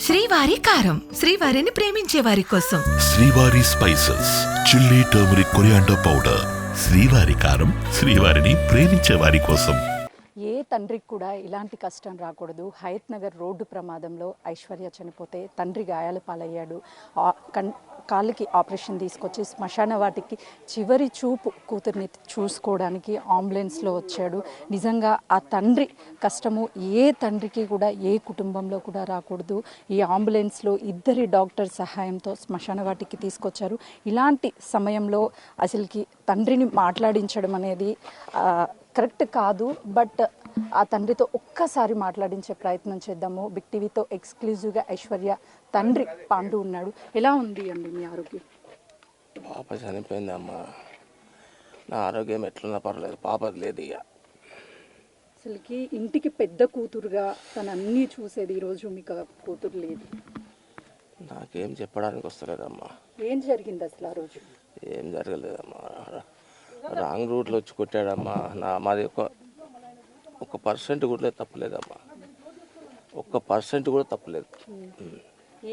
శ్రీవారి కారం, శ్రీవారిని ప్రేమించే వారి కోసం. శ్రీవారి spices, chilli, turmeric, coriander powder. శ్రీవారి కారం, శ్రీవారిని ప్రేమించే వారి కోసం. ఏ తండ్రికి కూడా ఇలాంటి కష్టం రాకూడదు. హయత్ నగర్ రోడ్డు ప్రమాదంలో ఐశ్వర్య చనిపోతే తండ్రి గాయాల పాలయ్యాడు. కాళ్ళకి ఆపరేషన్ తీసుకొచ్చి శ్మశాన వాటికి చివరి చూపు కూతుర్ని చూసుకోవడానికి అంబులెన్స్లో వచ్చాడు. నిజంగా ఆ తండ్రి కష్టము ఏ తండ్రికి కూడా ఏ కుటుంబంలో కూడా రాకూడదు. ఈ అంబులెన్స్లో ఇద్దరి డాక్టర్ సహాయంతో శ్మశాన వాటికి తీసుకొచ్చారు. ఇలాంటి సమయంలో అసలుకి తండ్రిని మాట్లాడించడం అనేది కరెక్ట్ కాదు. బట్ ఆ తండ్రితో ఒక్కసారి మాట్లాడించే ప్రయత్నం చేద్దాము. బిగ్ టీవీతో ఎక్స్క్లూజివ్గా ఐశ్వర్య తండ్రి పాండు ఉన్నాడు. ఎలా ఉంది అండి మీ ఆరోగ్యం? పాప చనిపోయింది అమ్మ. నా ఆరోగ్యం ఎట్లున్నా పర్లేదు, పాప లేదు. ఇక అసలుకి ఇంటికి పెద్ద కూతురుగా తను అన్నీ చూసేది, ఈరోజు మీకు కూతురు లేదు. నాకేం చెప్పడానికి వస్తలేదమ్మా. ఏం జరిగింది అసలు ఆ రోజు? ఏం జరగలేదమ్మా. రాంగ్ రూట్లో వచ్చి కొట్టాడమ్మా. మాది ఒక పర్సెంట్ కూడా తప్పలేదమ్మా. 1% కూడా తప్పలేదు.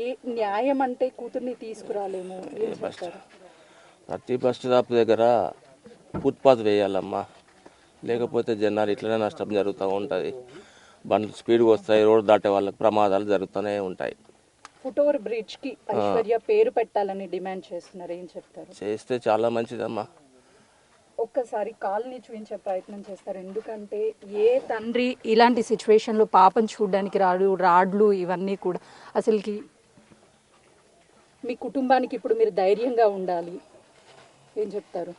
ఏ న్యాయం అంటే కూతుర్ని తీసుకురాలేము. ప్రతి బస్ స్టాప్ దగ్గర ఫుట్పాత్ వేయాలమ్మా. లేకపోతే జనాలు ఇట్లనే నష్టం జరుగుతూ ఉంటుంది. బండ్లు స్పీడ్గా వస్తాయి, రోడ్డు దాటే వాళ్ళకి ప్రమాదాలు జరుగుతూనే ఉంటాయి. ఫుట్ ఓవర్ బ్రిడ్జ్కి ఐశ్వర్య పేరు పెట్టాలని డిమాండ్ చేస్తున్నారు. ఏం చెప్తారు? చేస్తే చాలా మంచిదమ్మా. ఒక్కసారి కాల్ని చూపించే ప్రయత్నం చేస్తారు. ఎందుకంటే ఏ తండ్రి ఇలాంటి సిచ్యువేషన్లో పాపను చూడడానికి రాడ్లు ఇవన్నీ కూడా అసలుకి మీ కుటుంబానికి ఇప్పుడు మీరు ధైర్యంగా ఉండాలి. ఏం చెప్తారు?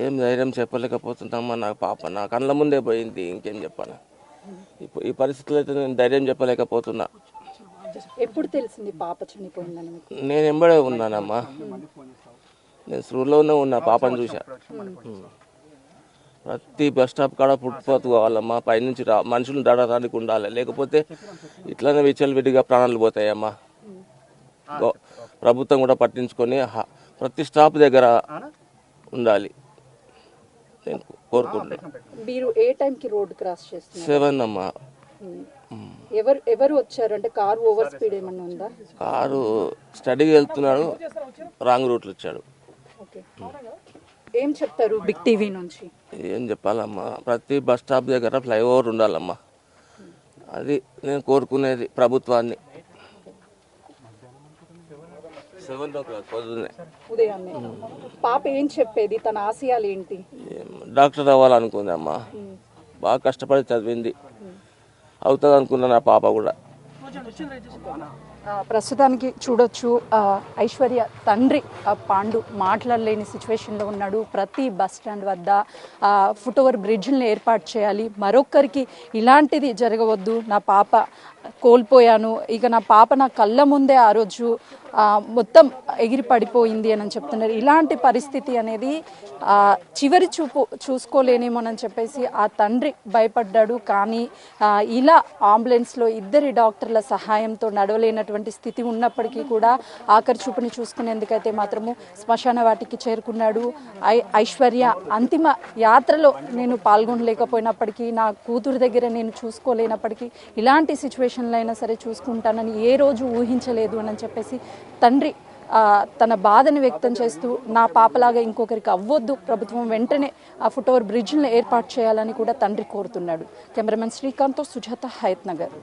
ఏం ధైర్యం చెప్పలేకపోతున్నామ్మా. నాకు పాప నా కళ్ళ ముందే పోయింది. ఇంకేం చెప్పాను? ఈ పరిస్థితుల్లో అయితే నేను ధైర్యం చెప్పలేకపోతున్నా. ఎప్పుడు తెలిసింది పాప చనిపోయిందని? నేను ఎంబడే ఉన్నానమ్మా. నేను స్కూల్లోనే ఉన్నా, పాపను చూసా. ప్రతి బస్ స్టాప్ కాడ ఫుట్పాత్ కావాలమ్మా. పైనుంచి మనుషులు దాడటానికి ఉండాలి. లేకపోతే ఇట్లనే విచ్చలవిడిగా ప్రాణాలు పోతాయమ్మా. ప్రభుత్వం కూడా పట్టించుకొని ప్రతి స్టాప్ దగ్గర ఉండాలి నేను కోరుకుంటున్నాను. మీరు ఏ టైంకి రోడ్ క్రాస్ చేస్తున్నారు? 7 అమ్మా. ఎవరు వచ్చారు? అంటే కారు ఓవర్ స్పీడ్ ఏమన్నా ఉందా? కారు స్టడీకి వెళ్తున్నాడు, రాంగ్ రూట్లో వచ్చాడు. ఏం చెప్తారు బిగ్ టీవీ నుంచి? ఏం చెప్పాలమ్మా, ప్రతి బస్ స్టాప్ దగ్గర ఫ్లైఓవర్ ఉండాలమ్మా. అది నేను కోరుకునేది ప్రభుత్వాన్ని. 7 o'clock పొద్దున్నే. ఉదయాన్నే. పాప ఏం చెప్పేది? తన ఆశయాలు ఏంటి? డాక్టర్ అవ్వాలనుకుంది అమ్మా. బాగా కష్టపడి చదివింది. అవుతుంది అనుకున్నా నా పాప కూడా. ప్రస్తుతానికి చూడొచ్చు ఐశ్వర్య తండ్రి పాండు మాట్లాడలేని సిచ్యువేషన్లో ఉన్నాడు. ప్రతి బస్ స్టాండ్ వద్ద ఫుట్ ఓవర్ బ్రిడ్జ్ని ఏర్పాటు చేయాలి. మరొక్కరికి ఇలాంటిది జరగవద్దు. నా పాప కోల్పోయాను, ఇక నా పాప నా కళ్ళ ముందే ఆ రోజు మొత్తం ఎగిరి పడిపోయింది అని చెప్తున్నారు. ఇలాంటి పరిస్థితి అనేది చివరి చూపు చూసుకోలేనేమోనని చెప్పేసి ఆ తండ్రి భయపడ్డాడు. కానీ ఇలా అంబులెన్స్లో ఇద్దరి డాక్టర్ల సహాయంతో నడవలేనటువంటి స్థితి ఉన్నప్పటికీ కూడా ఆఖరి చూపుని చూసుకునేందుకైతే మాత్రము శ్మశాన వాటికి చేరుకున్నాడు. ఐశ్వర్య అంతిమ యాత్రలో నేను పాల్గొనలేకపోయినప్పటికీ, నా కూతురు దగ్గర నేను చూసుకోలేనప్పటికీ ఇలాంటి సిచ్యువేషన్లో అయినా సరే చూసుకుంటానని ఏ రోజు ఊహించలేదు అని చెప్పేసి తండ్రి తన బాధను వ్యక్తం చేస్తూ, నా పాపలాగా ఇంకొకరికి అవ్వొద్దు, ప్రభుత్వం వెంటనే ఆ ఫుట్ ఓవర్ బ్రిడ్జ్ని ఏర్పాటు చేయాలని కూడా తండ్రి కోరుతున్నాడు. కెమెరామెన్ శ్రీకాంత్తో సుజాత, హయత్ నగర్.